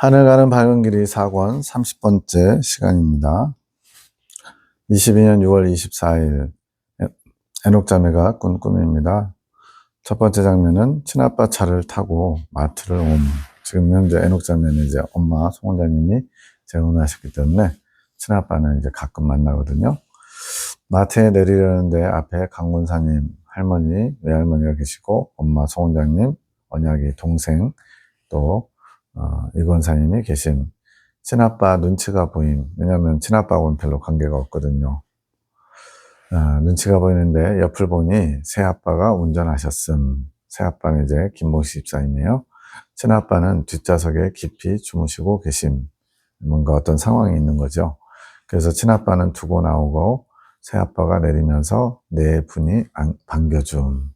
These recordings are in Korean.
하늘 가는 밝은 길이 4권 30번째 시간입니다. 22년 6월 24일 에녹자매가 꾼 꿈입니다. 첫 번째 장면은 친아빠 차를 타고 마트를 지금 현재 에녹자매는 이제 엄마 송원장님이 재혼하셨기 때문에 친아빠는 이제 가끔 만나거든요. 마트에 내리려는데 앞에 강군사님 할머니 외할머니가 계시고 엄마 송원장님 언약이 동생 또 이권사님이 계신 친아빠 눈치가 보임. 왜냐하면 친아빠하고는 별로 관계가 없거든요. 눈치가 보이는데 옆을 보니 새아빠가 운전하셨음. 새아빠는 이제 김봉식 집사님이에요. 친아빠는 뒷좌석에 깊이 주무시고 계심. 뭔가 어떤 상황이 있는 거죠. 그래서 친아빠는 두고 나오고 새아빠가 내리면서 네 분이 반겨줌.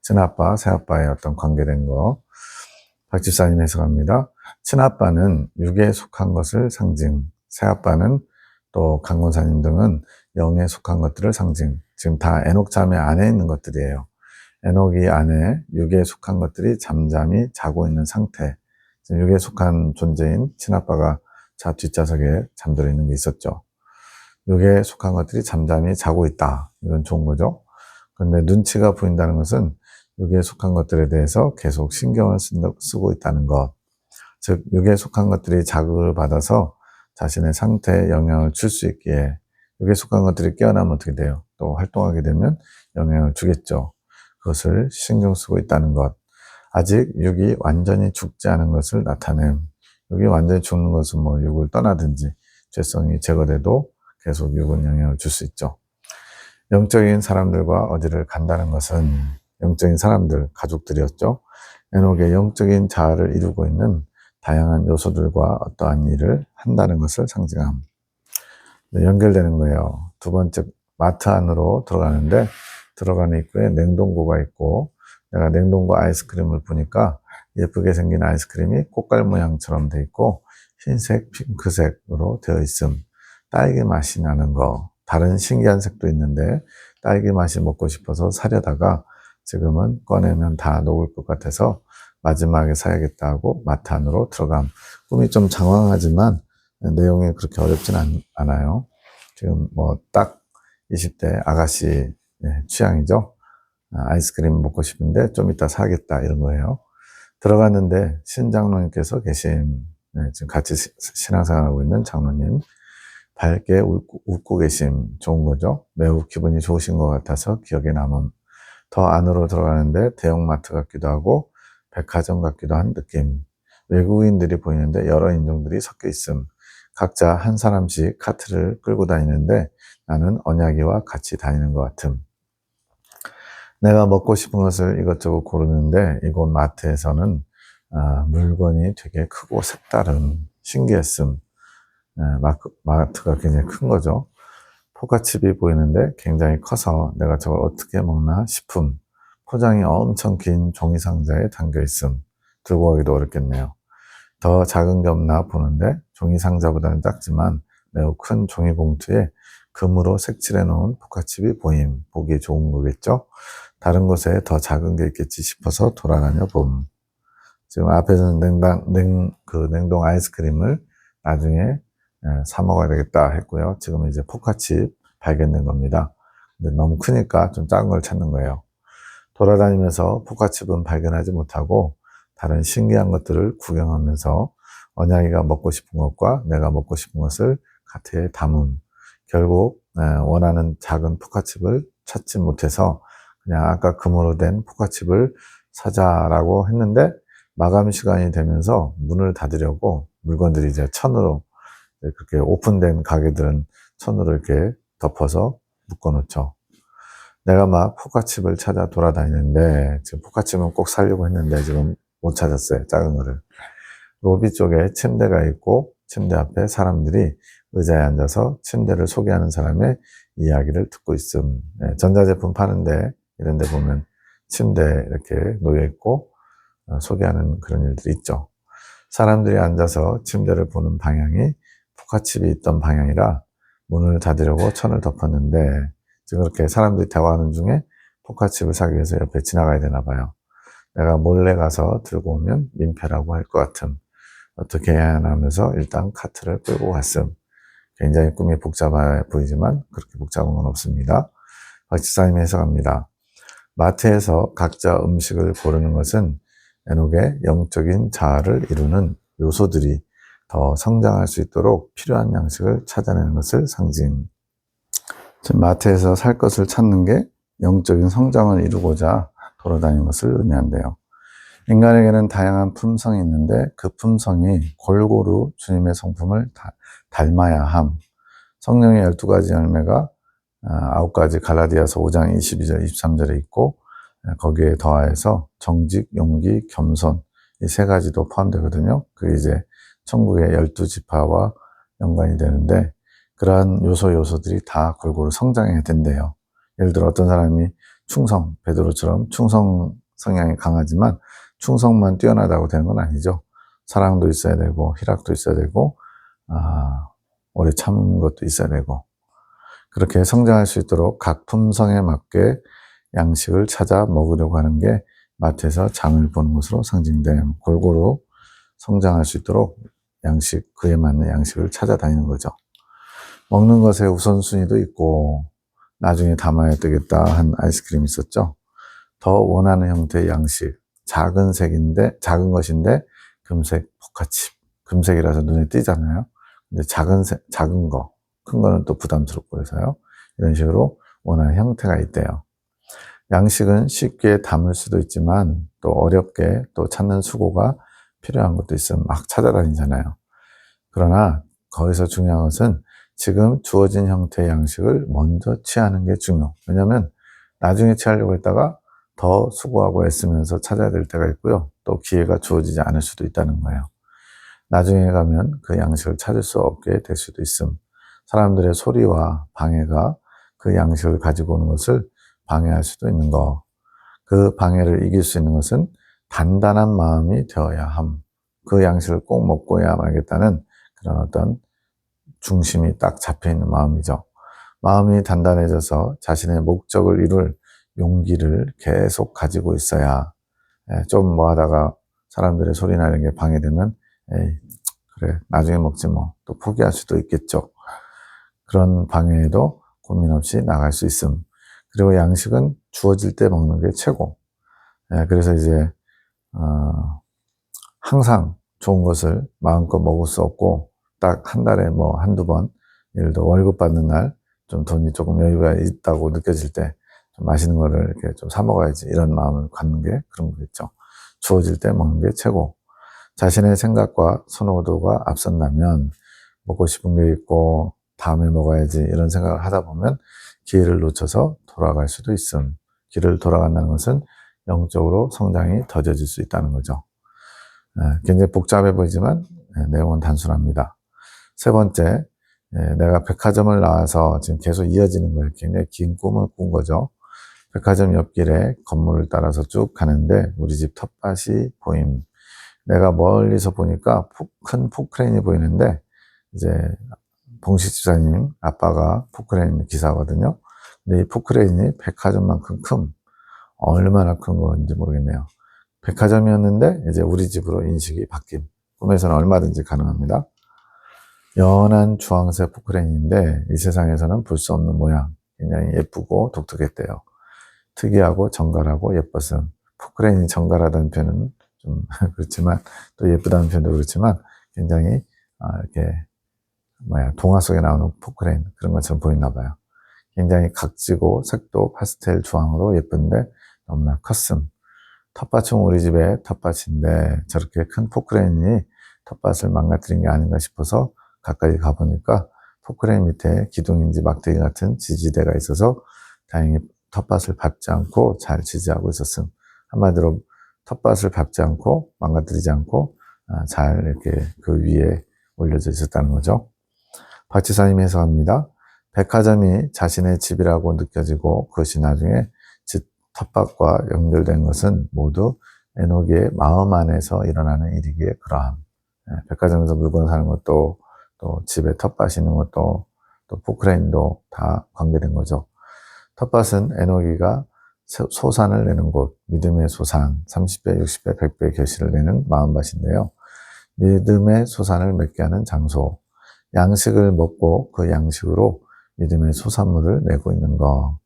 친아빠, 새아빠의 어떤 관계된 거. 박 집사님 해석합니다. 친아빠는 육에 속한 것을 상징, 새아빠는 또 강권사님 등은 영에 속한 것들을 상징. 지금 다 에녹 자매 안에 있는 것들이에요. 에녹이 안에 육에 속한 것들이 잠잠히 자고 있는 상태. 지금 육에 속한 존재인 친아빠가 차 뒷좌석에 잠들어 있는 게 있었죠. 육에 속한 것들이 잠잠히 자고 있다. 이건 좋은 거죠. 그런데 눈치가 보인다는 것은 육에 속한 것들에 대해서 계속 신경을 쓰고 있다는 것. 즉, 육에 속한 것들이 자극을 받아서 자신의 상태에 영향을 줄 수 있기에 육에 속한 것들이 깨어나면 어떻게 돼요? 또 활동하게 되면 영향을 주겠죠. 그것을 신경 쓰고 있다는 것. 아직 육이 완전히 죽지 않은 것을 나타냄. 육이 완전히 죽는 것은 뭐 육을 떠나든지 죄성이 제거돼도 계속 육은 영향을 줄 수 있죠. 영적인 사람들과 어디를 간다는 것은 영적인 사람들, 가족들이었죠. 에녹의 영적인 자아를 이루고 있는 다양한 요소들과 어떠한 일을 한다는 것을 상징함. 연결되는 거예요. 두 번째, 마트 안으로 들어가는데 들어가는 입구에 냉동고가 있고 내가 냉동고 아이스크림을 보니까 예쁘게 생긴 아이스크림이 꽃갈 모양처럼 돼 있고 흰색, 핑크색으로 되어 있음. 딸기 맛이 나는 거. 다른 신기한 색도 있는데 딸기 맛이 먹고 싶어서 사려다가 지금은 꺼내면 다 녹을 것 같아서 마지막에 사야겠다 하고 마트 안으로 들어감. 꿈이 좀 장황하지만 내용이 그렇게 어렵진 않아요. 지금 뭐 딱 20대 아가씨 취향이죠. 아이스크림 먹고 싶은데 좀 이따 사겠다 이런 거예요. 들어갔는데 신장로님께서 계신 지금 같이 신앙생활하고 있는 장로님 밝게 웃고 계심 좋은 거죠. 매우 기분이 좋으신 것 같아서 기억에 남음. 더 안으로 들어가는데 대형마트 같기도 하고 백화점 같기도 한 느낌. 외국인들이 보이는데 여러 인종들이 섞여 있음. 각자 한 사람씩 카트를 끌고 다니는데 나는 언약이와 같이 다니는 것 같음. 내가 먹고 싶은 것을 이것저것 고르는데 이곳 마트에서는 물건이 되게 크고 색다른 신기했음. 마트가 굉장히 큰 거죠. 포카칩이 보이는데 굉장히 커서 내가 저걸 어떻게 먹나 싶음. 포장이 엄청 긴 종이 상자에 담겨 있음. 들고 가기도 어렵겠네요. 더 작은 게 없나 보는데 종이 상자보다는 작지만 매우 큰 종이 봉투에 금으로 색칠해 놓은 포카칩이 보임. 보기 좋은 거겠죠? 다른 곳에 더 작은 게 있겠지 싶어서 돌아다녀 봄. 지금 앞에서는 냉동 아이스크림을 나중에 사 먹어야 되겠다 했고요. 지금 이제 포카칩 발견된 겁니다. 근데 너무 크니까 좀 작은 걸 찾는 거예요. 돌아다니면서 포카칩은 발견하지 못하고 다른 신기한 것들을 구경하면서 언양이가 먹고 싶은 것과 내가 먹고 싶은 것을 카트에 담음. 결국 원하는 작은 포카칩을 찾지 못해서 그냥 아까 금으로 된 포카칩을 사자라고 했는데 마감 시간이 되면서 문을 닫으려고 물건들이 이제 천으로 그렇게 오픈된 가게들은 천으로 이렇게 덮어서 묶어놓죠. 내가 막 포카칩을 찾아 돌아다니는데 지금 포카칩은 꼭 사려고 했는데 지금 못 찾았어요. 작은 거를. 로비 쪽에 침대가 있고 침대 앞에 사람들이 의자에 앉아서 침대를 소개하는 사람의 이야기를 듣고 있음. 전자제품 파는데 이런 데 보면 침대 이렇게 놓여 있고 소개하는 그런 일들이 있죠. 사람들이 앉아서 침대를 보는 방향이 포카칩이 있던 방향이라 문을 닫으려고 천을 덮었는데 지금 그렇게 사람들이 대화하는 중에 포카칩을 사기 위해서 옆에 지나가야 되나 봐요. 내가 몰래 가서 들고 오면 민폐라고 할 것 같음. 어떻게 해야 하나 하면서 일단 카트를 끌고 갔음. 굉장히 꿈이 복잡해 보이지만 그렇게 복잡한 건 없습니다. 박 집사님이 해석합니다. 마트에서 각자 음식을 고르는 것은 에녹의 영적인 자아를 이루는 요소들이 더 성장할 수 있도록 필요한 양식을 찾아내는 것을 상징. 즉 마트에서 살 것을 찾는 게 영적인 성장을 이루고자 돌아다니는 것을 의미한대요. 인간에게는 다양한 품성이 있는데 그 품성이 골고루 주님의 성품을 닮아야 함. 성령의 12가지 열매가 9가지 갈라디아서 5장 22절 23절에 있고 거기에 더하여서 정직, 용기, 겸손 이 3가지도 포함되거든요. 그게 이제 천국의 12지파와 연관이 되는데 그러한 요소들이 다 골고루 성장해야 된대요. 예를 들어 어떤 사람이 충성, 베드로처럼 충성 성향이 강하지만 충성만 뛰어나다고 되는 건 아니죠. 사랑도 있어야 되고 희락도 있어야 되고 오래 참는 것도 있어야 되고 그렇게 성장할 수 있도록 각 품성에 맞게 양식을 찾아 먹으려고 하는 게 마트에서 장을 보는 것으로 상징됨. 골고루 성장할 수 있도록 양식, 그에 맞는 양식을 찾아다니는 거죠. 먹는 것에 우선순위도 있고 나중에 담아야 되겠다 한 아이스크림이 있었죠. 더 원하는 형태의 양식, 작은 것인데 금색 포카칩, 금색이라서 눈에 띄잖아요. 근데 작은 거, 큰 거는 또 부담스럽고 해서요. 이런 식으로 원하는 형태가 있대요. 양식은 쉽게 담을 수도 있지만 또 어렵게 또 찾는 수고가 필요한 것도 있으면 막 찾아다니잖아요. 그러나 거기서 중요한 것은 지금 주어진 형태의 양식을 먼저 취하는 게 중요. 왜냐하면 나중에 취하려고 했다가 더 수고하고 애쓰면서 찾아야 될 때가 있고요. 또 기회가 주어지지 않을 수도 있다는 거예요. 나중에 가면 그 양식을 찾을 수 없게 될 수도 있음. 사람들의 소리와 방해가 그 양식을 가지고 오는 것을 방해할 수도 있는 거. 그 방해를 이길 수 있는 것은 단단한 마음이 되어야 함. 그 양식을 꼭 먹고야 말겠다는 그런 어떤 중심이 딱 잡혀있는 마음이죠. 마음이 단단해져서 자신의 목적을 이룰 용기를 계속 가지고 있어야 좀 뭐 하다가 사람들의 소리나 이런 게 방해되면 에이, 그래 나중에 먹지 뭐 또 포기할 수도 있겠죠. 그런 방해에도 고민 없이 나갈 수 있음. 그리고 양식은 주어질 때 먹는 게 최고. 그래서 이제 항상 좋은 것을 마음껏 먹을 수 없고 딱 한 달에 뭐 한두 번 예를 들어 월급 받는 날 좀 돈이 조금 여유가 있다고 느껴질 때 좀 맛있는 거를 이렇게 좀 사 먹어야지 이런 마음을 갖는 게 그런 거겠죠. 주어질 때 먹는 게 최고. 자신의 생각과 선호도가 앞선다면 먹고 싶은 게 있고 다음에 먹어야지 이런 생각을 하다 보면 기회를 놓쳐서 돌아갈 수도 있음. 길을 돌아간다는 것은 영적으로 성장이 더뎌질 수 있다는 거죠. 굉장히 복잡해 보이지만 내용은 단순합니다. 세 번째, 내가 백화점을 나와서 지금 계속 이어지는 거예요. 굉장히 긴 꿈을 꾼 거죠. 백화점 옆길에 건물을 따라서 쭉 가는데 우리 집 텃밭이 보임. 내가 멀리서 보니까 큰 포크레인이 보이는데 이제 봉식 집사님 아빠가 포크레인 기사거든요. 근데 이 포크레인이 백화점만큼 얼마나 큰 건지 모르겠네요. 백화점이었는데 이제 우리 집으로 인식이 바뀜. 꿈에서는 얼마든지 가능합니다. 연한 주황색 포크레인인데 이 세상에서는 볼 수 없는 모양. 굉장히 예쁘고 독특했대요. 특이하고 정갈하고 예뻤음. 포크레인이 정갈하다는 표현은 좀 그렇지만 또 예쁘다는 표현도 그렇지만 굉장히 이렇게 동화 속에 나오는 포크레인 그런 것처럼 보였나 봐요. 굉장히 각지고 색도 파스텔 주황으로 예쁜데 너무나 컸음. 텃밭은 우리 집의 텃밭인데 저렇게 큰 포크레인이 텃밭을 망가뜨린 게 아닌가 싶어서 가까이 가보니까 포크레인 밑에 기둥인지 막대기 같은 지지대가 있어서 다행히 텃밭을 밟지 않고 잘 지지하고 있었음. 한마디로 텃밭을 밟지 않고 망가뜨리지 않고 잘 이렇게 그 위에 올려져 있었다는 거죠. 박 지사님이 해석합니다. 백화점이 자신의 집이라고 느껴지고 그것이 나중에 텃밭과 연결된 것은 모두 에녹의 마음 안에서 일어나는 일이기에 그러함. 백화점에서 물건 사는 것도 또 집에 텃밭이 있는 것도 또 포크레인도 다 관계된 거죠. 텃밭은 에녹이가 소산을 내는 곳, 믿음의 소산, 30배, 60배, 100배 결실을 내는 마음밭인데요. 믿음의 소산을 맺게 하는 장소. 양식을 먹고 그 양식으로 믿음의 소산물을 내고 있는 거.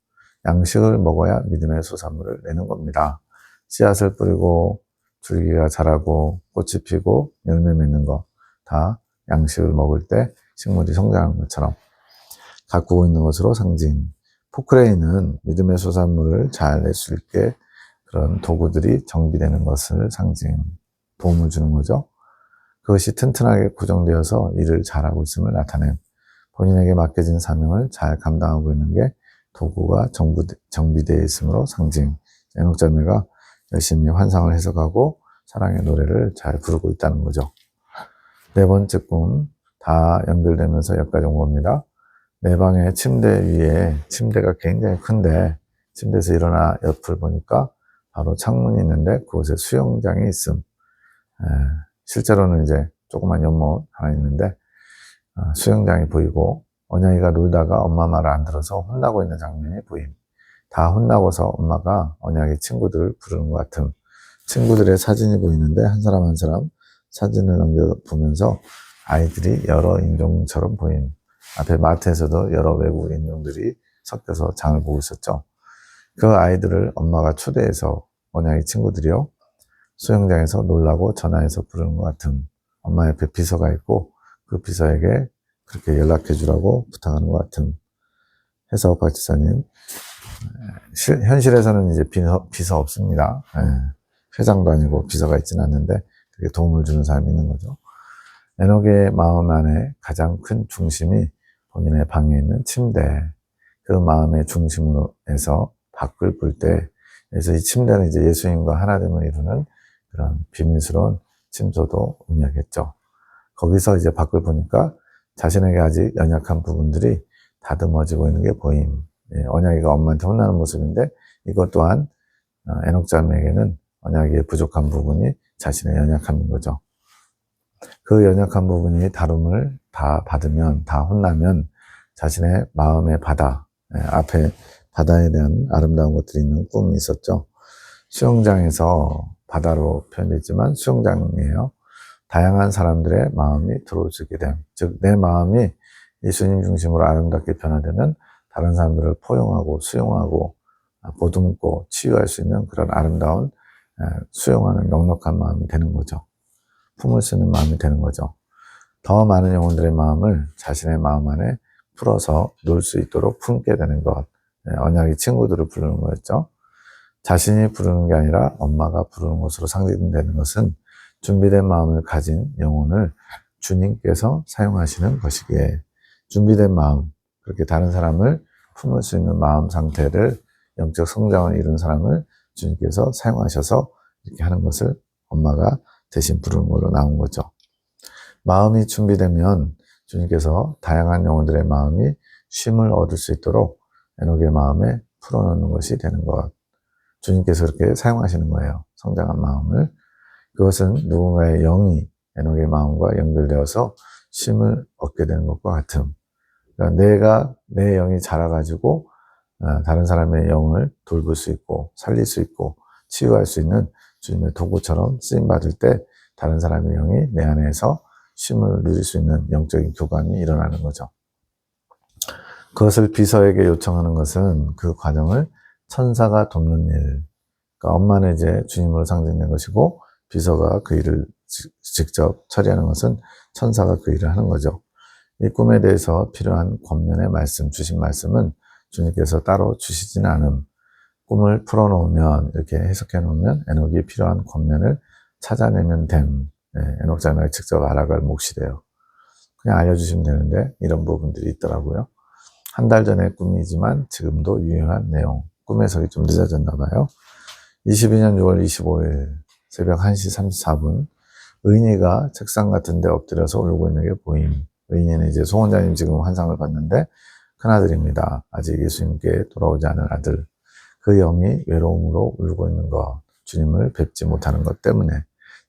양식을 먹어야 믿음의 소산물을 내는 겁니다. 씨앗을 뿌리고 줄기가 자라고 꽃이 피고 열매 맺는 거. 다 양식을 먹을 때 식물이 성장하는 것처럼 가꾸고 있는 것으로 상징. 포크레인은 믿음의 소산물을 잘 낼 수 있게 그런 도구들이 정비되는 것을 상징, 도움을 주는 거죠. 그것이 튼튼하게 고정되어서 일을 잘하고 있음을 나타낸, 본인에게 맡겨진 사명을 잘 감당하고 있는 게 도구가 정비되어 있으므로 상징. 에녹자매가 열심히 환상을 해석하고 사랑의 노래를 잘 부르고 있다는 거죠. 네 번째 꿈, 다 연결되면서 여기까지 온 겁니다. 내 방의 침대 위에, 침대가 굉장히 큰데 침대에서 일어나 옆을 보니까 바로 창문이 있는데 그곳에 수영장이 있음. 실제로는 이제 조그만 연못 하나 있는데 수영장이 보이고, 언양이가 놀다가 엄마 말을 안 들어서 혼나고 있는 장면이 보임. 다 혼나고서 엄마가 언양이 친구들을 부르는 것 같음. 친구들의 사진이 보이는데 한 사람 한 사람 사진을 넘겨보면서 아이들이 여러 인종처럼 보임. 앞에 마트에서도 여러 외국 인종들이 섞여서 장을 보고 있었죠. 그 아이들을 엄마가 초대해서 언양이 친구들이요, 수영장에서 놀라고 전화해서 부르는 것 같음. 엄마 옆에 비서가 있고 그 비서에게 그렇게 연락해 주라고 부탁하는 것 같음. 해서 박 지사님, 현실에서는 이제 비서 없습니다. 회장도 아니고 비서가 있지는 않는데 그렇게 도움을 주는 사람이 있는 거죠. 에녹의 마음 안에 가장 큰 중심이 본인의 방에 있는 침대, 그 마음의 중심으로해서 밖을 볼 때, 그래서 이 침대는 이제 예수님과 하나됨을 이루는 그런 비밀스러운 침소도 의미하겠죠. 거기서 이제 밖을 보니까 자신에게 아직 연약한 부분들이 다듬어지고 있는 게 보임. 언약이가 엄마한테 혼나는 모습인데 이것 또한 에녹자매에게는 언약이의 부족한 부분이 자신의 연약함인 거죠. 그 연약한 부분이 다룸을 다 받으면, 다 혼나면 자신의 마음의 바다, 앞에 바다에 대한 아름다운 것들이 있는 꿈이 있었죠. 수영장에서 바다로 표현됐지만 수영장이에요. 다양한 사람들의 마음이 들어올 수 있게 됨. 즉, 내 마음이 예수님 중심으로 아름답게 변화되면 다른 사람들을 포용하고 수용하고 보듬고 치유할 수 있는 그런 아름다운 수용하는 넉넉한 마음이 되는 거죠. 품을 수 있는 마음이 되는 거죠. 더 많은 영혼들의 마음을 자신의 마음 안에 풀어서 놀 수 있도록 품게 되는 것. 언약이 친구들을 부르는 거였죠. 자신이 부르는 게 아니라 엄마가 부르는 것으로 상징되는 것은 준비된 마음을 가진 영혼을 주님께서 사용하시는 것이기에, 준비된 마음, 그렇게 다른 사람을 품을 수 있는 마음 상태를, 영적 성장을 이룬 사람을 주님께서 사용하셔서 이렇게 하는 것을 엄마가 대신 부르는 걸로 나온 거죠. 마음이 준비되면 주님께서 다양한 영혼들의 마음이 쉼을 얻을 수 있도록 에녹의 마음에 풀어놓는 것이 되는 것. 주님께서 그렇게 사용하시는 거예요. 성장한 마음을. 그것은 누군가의 영이 에녹의 마음과 연결되어서 쉼을 얻게 되는 것과 같음. 그러니까 내 영이 자라가지고 다른 사람의 영을 돌볼 수 있고 살릴 수 있고 치유할 수 있는 주님의 도구처럼 쓰임받을 때 다른 사람의 영이 내 안에서 쉼을 누릴 수 있는 영적인 교감이 일어나는 거죠. 그것을 비서에게 요청하는 것은 그 과정을 천사가 돕는 일. 그러니까 엄마는 이제 주님으로 상징된 것이고 비서가 그 일을 직접 처리하는 것은 천사가 그 일을 하는 거죠. 이 꿈에 대해서 필요한 권면의 말씀, 주신 말씀은 주님께서 따로 주시지는 않음. 꿈을 풀어놓으면, 이렇게 해석해놓으면 에녹이 필요한 권면을 찾아내면 됨. 에녹자매가 직접 알아갈 몫이 돼요. 그냥 알려주시면 되는데 이런 부분들이 있더라고요. 한 달 전의 꿈이지만 지금도 유효한 내용. 꿈 해석이 좀 늦어졌나 봐요. 22년 6월 25일 새벽 1시 34분 의인이가 책상 같은 데 엎드려서 울고 있는 게 보임. 의인이는 이제 송원장님 지금 환상을 봤는데 큰아들입니다. 아직 예수님께 돌아오지 않은 아들. 그 영이 외로움으로 울고 있는 것, 주님을 뵙지 못하는 것 때문에.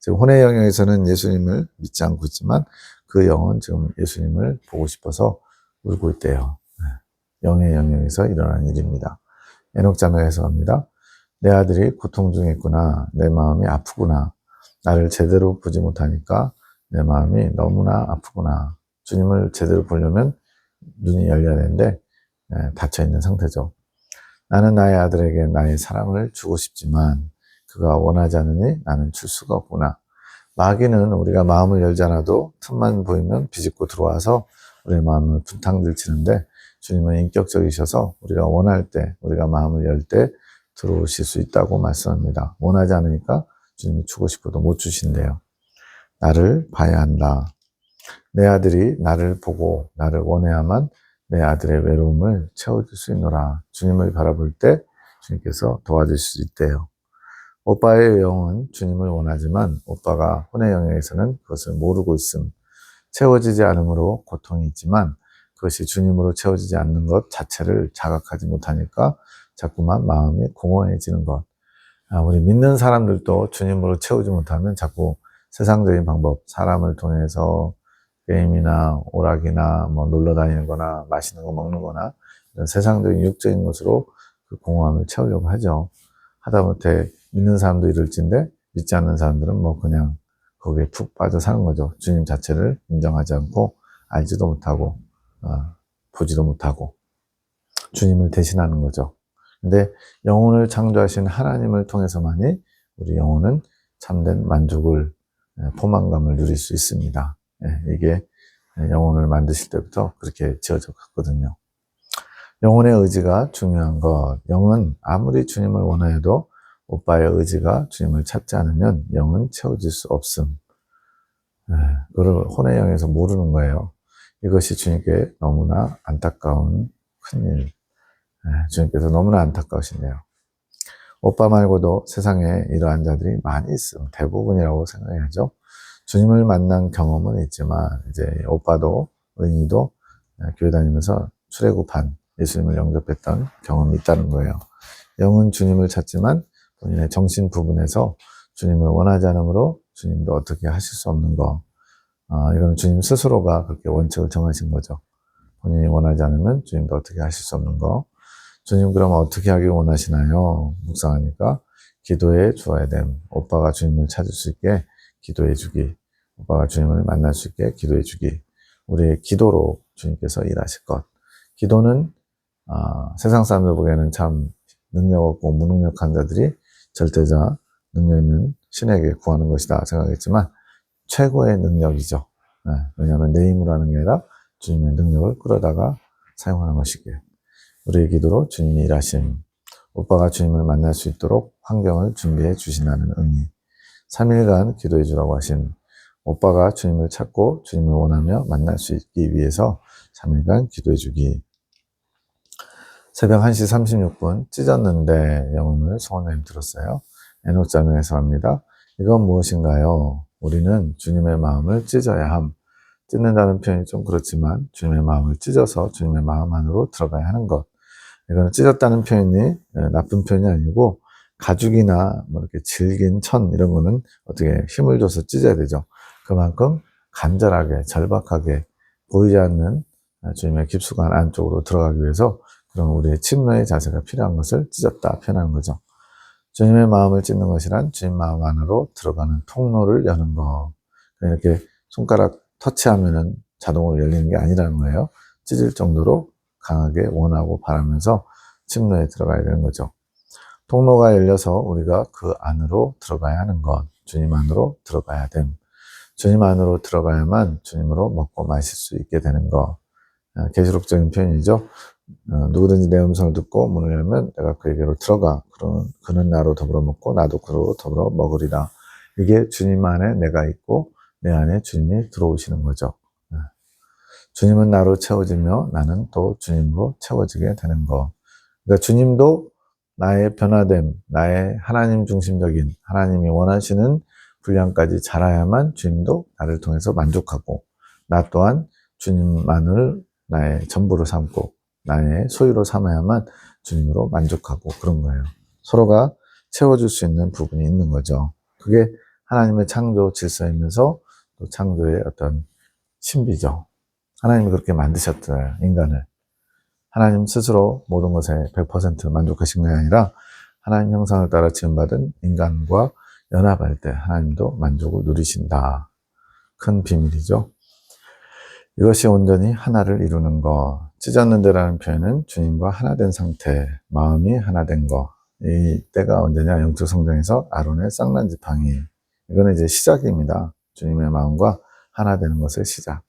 지금 혼의 영역에서는 예수님을 믿지 않고 있지만 그 영은 지금 예수님을 보고 싶어서 울고 있대요. 영의 영역에서 일어난 일입니다. 에녹자매가 해석합니다. 내 아들이 고통 중에 있구나. 내 마음이 아프구나. 나를 제대로 보지 못하니까 내 마음이 너무나 아프구나. 주님을 제대로 보려면 눈이 열려야 되는데 닫혀있는 상태죠. 나는 나의 아들에게 나의 사랑을 주고 싶지만 그가 원하지 않으니 나는 줄 수가 없구나. 마귀는 우리가 마음을 열지 않아도 틈만 보이면 비집고 들어와서 우리의 마음을 분탕질치는데 주님은 인격적이셔서 우리가 원할 때, 우리가 마음을 열 때 들어오실 수 있다고 말씀합니다. 원하지 않으니까 주님이 주고 싶어도 못 주신대요. 나를 봐야 한다. 내 아들이 나를 보고 나를 원해야만 내 아들의 외로움을 채워줄 수 있노라. 주님을 바라볼 때 주님께서 도와주실 수 있대요. 오빠의 영은 주님을 원하지만 오빠가 혼의 영역에서는 그것을 모르고 있음. 채워지지 않음으로 고통이 있지만 그것이 주님으로 채워지지 않는 것 자체를 자각하지 못하니까 자꾸만 마음이 공허해지는 것. 우리 믿는 사람들도 주님으로 채우지 못하면 자꾸 세상적인 방법, 사람을 통해서 게임이나 오락이나 뭐 놀러 다니는 거나 맛있는 거 먹는 거나 이런 세상적인 육적인 것으로 그 공허함을 채우려고 하죠. 하다못해 믿는 사람도 이럴진데 믿지 않는 사람들은 뭐 그냥 거기에 푹 빠져 사는 거죠. 주님 자체를 인정하지 않고 알지도 못하고 보지도 못하고 주님을 대신하는 거죠. 근데 영혼을 창조하신 하나님을 통해서만이 우리 영혼은 참된 만족을, 포만감을 누릴 수 있습니다. 이게 영혼을 만드실 때부터 그렇게 지어져 갔거든요. 영혼의 의지가 중요한 것. 영은 아무리 주님을 원하여도 오빠의 의지가 주님을 찾지 않으면 영은 채워질 수 없음. 그걸 혼의 영에서 모르는 거예요. 이것이 주님께 너무나 안타까운 큰일. 주님께서 너무나 안타까우시네요. 오빠 말고도 세상에 이러한 자들이 많이 있음. 대부분이라고 생각해야죠. 주님을 만난 경험은 있지만 이제 오빠도 의인이도 교회 다니면서 출애굽한 예수님을 영접했던 경험이 있다는 거예요. 영은 주님을 찾지만 본인의 정신 부분에서 주님을 원하지 않으므로 주님도 어떻게 하실 수 없는 거. 이건 주님 스스로가 그렇게 원칙을 정하신 거죠. 본인이 원하지 않으면 주님도 어떻게 하실 수 없는 거. 주님 그럼 어떻게 하길 원하시나요? 묵상하니까 기도해 주어야 됨. 오빠가 주님을 찾을 수 있게 기도해 주기. 오빠가 주님을 만날 수 있게 기도해 주기. 우리의 기도로 주님께서 일하실 것. 기도는 세상 사람들 보기에는 참 능력 없고 무능력한 자들이 절대자 능력 있는 신에게 구하는 것이다 생각했지만 최고의 능력이죠. 왜냐하면 내 힘으로 하는 게 아니라 주님의 능력을 끌어다가 사용하는 것이기에 우리의 기도로 주님이 일하심. 오빠가 주님을 만날 수 있도록 환경을 준비해 주신다는 의미. 3일간 기도해 주라고 하신 오빠가 주님을 찾고 주님을 원하며 만날 수 있기 위해서 3일간 기도해 주기. 새벽 1시 36분 찢었는데 영혼을 소원을 들었어요. 에녹자매에서 합니다. 이건 무엇인가요? 우리는 주님의 마음을 찢어야 함. 찢는다는 표현이 좀 그렇지만 주님의 마음을 찢어서 주님의 마음 안으로 들어가야 하는 것. 이거는 찢었다는 표현이 나쁜 표현이 아니고 가죽이나 뭐 이렇게 질긴 천 이런 거는 어떻게 힘을 줘서 찢어야 되죠. 그만큼 간절하게 절박하게 보이지 않는 주님의 깊숙한 안쪽으로 들어가기 위해서 그런 우리의 침노의 자세가 필요한 것을 찢었다 표현하는 거죠. 주님의 마음을 찢는 것이란 주님 마음 안으로 들어가는 통로를 여는 거. 이렇게 손가락 터치하면은 자동으로 열리는 게 아니라는 거예요. 찢을 정도로 강하게 원하고 바라면서 침노에 들어가야 되는 거죠. 통로가 열려서 우리가 그 안으로 들어가야 하는 것. 주님 안으로 들어가야 됨. 주님 안으로 들어가야만 주님으로 먹고 마실 수 있게 되는 것. 계시록적인 표현이죠. 누구든지 내 음성을 듣고 문을 열면 내가 그에게로 들어가. 그는 나로 더불어 먹고 나도 그로 더불어 먹으리라. 이게 주님 안에 내가 있고 내 안에 주님이 들어오시는 거죠. 주님은 나로 채워지며 나는 또 주님으로 채워지게 되는 것. 그러니까 주님도 나의 변화됨, 나의 하나님 중심적인 하나님이 원하시는 분량까지 자라야만 주님도 나를 통해서 만족하고 나 또한 주님만을 나의 전부로 삼고 나의 소유로 삼아야만 주님으로 만족하고 그런 거예요. 서로가 채워줄 수 있는 부분이 있는 거죠. 그게 하나님의 창조 질서이면서 또 창조의 어떤 신비죠. 하나님이 그렇게 만드셨어요, 인간을. 하나님 스스로 모든 것에 100% 만족하신 게 아니라 하나님 형상을 따라 지음받은 인간과 연합할 때 하나님도 만족을 누리신다. 큰 비밀이죠. 이것이 온전히 하나를 이루는 것. 찢었는데라는 표현은 주님과 하나된 상태, 마음이 하나된 것. 이 때가 언제냐? 영적 성장에서 아론의 쌍난 지팡이. 이거는 이제 시작입니다. 주님의 마음과 하나 되는 것의 시작.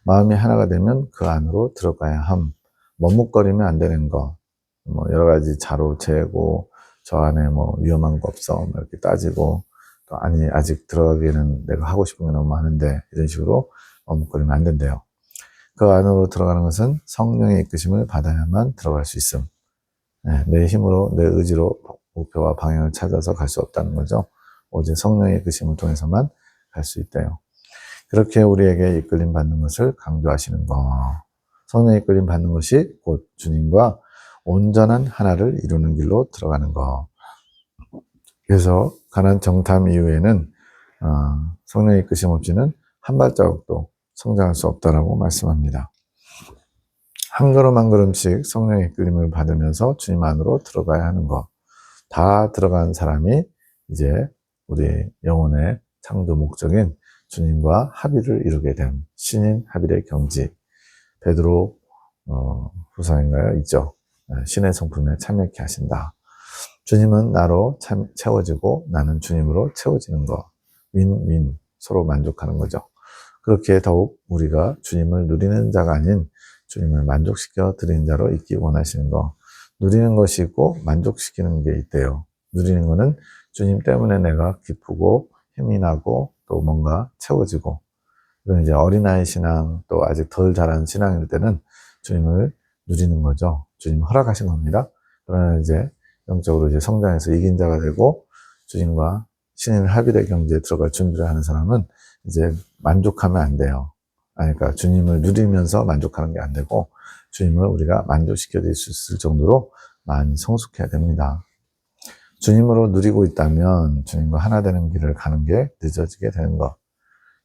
마음이 하나가 되면 그 안으로 들어가야 함. 머뭇거리면 안 되는 거. 뭐 여러 가지 자로 재고 저 안에 뭐 위험한 거 없어. 뭐 이렇게 따지고 또 아니 아직 들어가기에는 내가 하고 싶은 게 너무 많은데 이런 식으로 머뭇거리면 안 된대요. 그 안으로 들어가는 것은 성령의 이끄심을 받아야만 들어갈 수 있음. 내 힘으로 내 의지로 목표와 방향을 찾아서 갈 수 없다는 거죠. 오직 성령의 이끄심을 통해서만 갈 수 있대요. 그렇게 우리에게 이끌림 받는 것을 강조하시는 거. 성령의 이끌림 받는 것이 곧 주님과 온전한 하나를 이루는 길로 들어가는 거. 그래서 가난 정탐 이후에는 성령의 이끄심 없이는 한 발자국도 성장할 수 없다라고 말씀합니다. 한 걸음 한 걸음씩 성령의 이끌림을 받으면서 주님 안으로 들어가야 하는 것. 다 들어간 사람이 이제 우리 영혼의 창조 목적인 주님과 합의를 이루게 된 신인 합일의 경지. 베드로 후서인가요? 있죠. 신의 성품에 참여케 하신다. 주님은 나로 채워지고 나는 주님으로 채워지는 것. 윈윈, 서로 만족하는 거죠. 그렇게 더욱 우리가 주님을 누리는 자가 아닌 주님을 만족시켜 드리는 자로 있기 원하시는 거. 누리는 것이 있고 만족시키는 게 있대요. 누리는 거는 주님 때문에 내가 기쁘고 힘이 나고 또 뭔가 채워지고, 이건 이제 어린아이 신앙 또 아직 덜 자란 신앙일 때는 주님을 누리는 거죠. 주님 허락하신 겁니다. 그러나 이제 영적으로 이제 성장해서 이긴 자가 되고 주님과 신인 합일의 경지에 들어갈 준비를 하는 사람은 이제 만족하면 안 돼요. 그러니까 주님을 누리면서 만족하는 게 안 되고 주님을 우리가 만족시켜 드릴 수 있을 정도로 많이 성숙해야 됩니다. 주님으로 누리고 있다면 주님과 하나 되는 길을 가는 게 늦어지게 되는 것.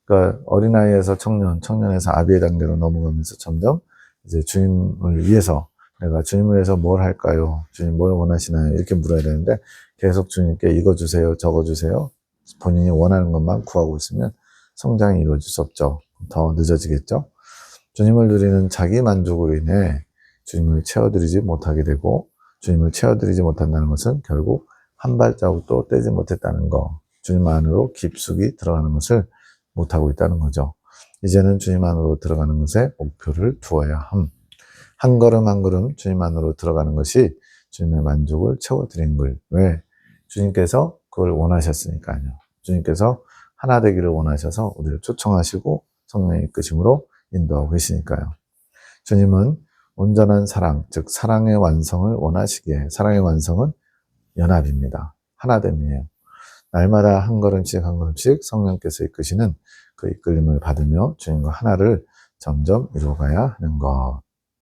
그러니까 어린아이에서 청년에서 아비의 단계로 넘어가면서 점점 이제 주님을 위해서 내가 주님을 위해서 뭘 할까요? 주님 뭘 원하시나요? 이렇게 물어야 되는데 계속 주님께 이거 주세요, 저거 주세요. 본인이 원하는 것만 구하고 있으면 성장이 이루어질 수 없죠. 더 늦어지겠죠. 주님을 누리는 자기 만족으로 인해 주님을 채워드리지 못하게 되고, 주님을 채워드리지 못한다는 것은 결국 한 발자국도 떼지 못했다는 거, 주님 안으로 깊숙이 들어가는 것을 못하고 있다는 거죠. 이제는 주님 안으로 들어가는 것에 목표를 두어야 함. 한 걸음 한 걸음 주님 안으로 들어가는 것이 주님의 만족을 채워드린 걸. 왜? 주님께서 그걸 원하셨으니까요. 주님께서 하나 되기를 원하셔서 우리를 초청하시고 성령의 이끄심으로 인도하고 계시니까요. 주님은 온전한 사랑, 즉 사랑의 완성을 원하시기에, 사랑의 완성은 연합입니다. 하나됨이에요. 날마다 한 걸음씩 한 걸음씩 성령께서 이끄시는 그 이끌림을 받으며 주님과 하나를 점점 이루어가야 하는 것.